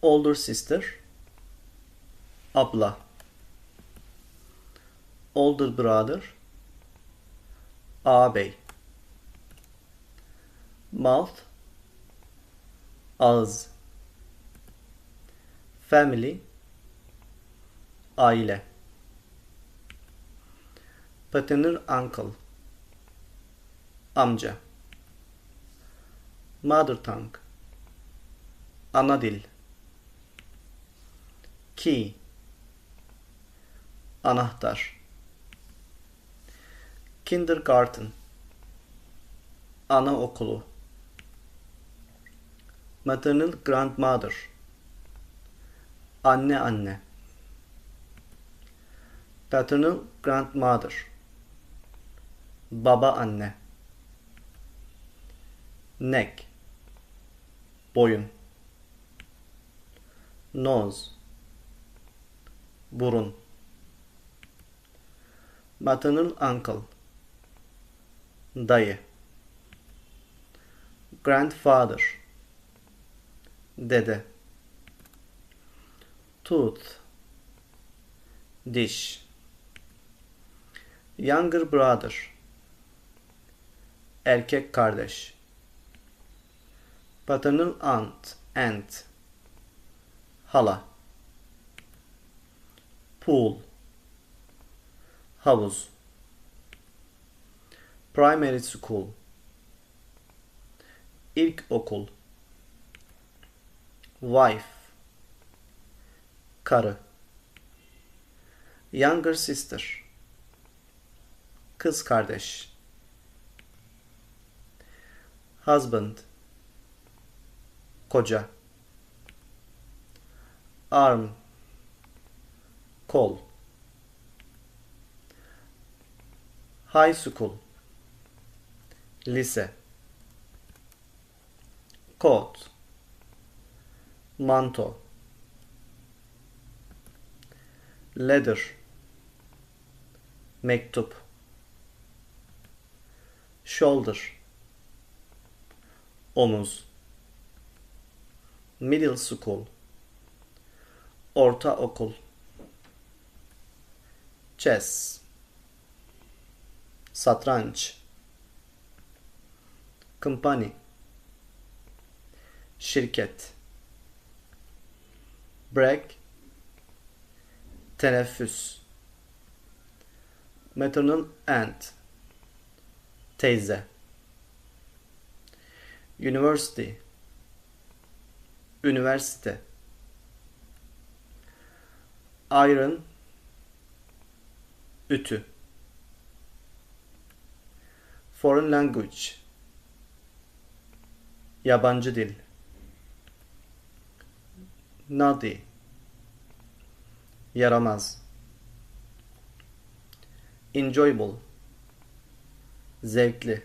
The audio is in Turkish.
Older sister, abla. Older brother, ağabey. Mouth, ağız. Family, aile. Paternal uncle, amca. Mother tongue, ana dil. Key, anahtar. Kindergarten, anaokulu. Maternal grandmother, anne. Paternal grandmother, babaanne. Neck, boyun. Nose, burun. Maternal uncle, dayı. Grandfather, dede. Tooth, diş. Younger brother, erkek kardeş. Paternal aunt, hala. Pool, havuz. Primary school, ilkokul. Wife, karı. Younger sister, kız kardeş. Husband, koca. Arm, kol. High school, lise. Coat, manto. Letter, mektup. Shoulder, omuz. Middle school, ortaokul. Chess, satranç. Company, şirket. Break, teneffüs. Maternal aunt, teyze. University, üniversite. Iron, ütü. Foreign language, yabancı dil. Naughty, yaramaz. Enjoyable, zevkli.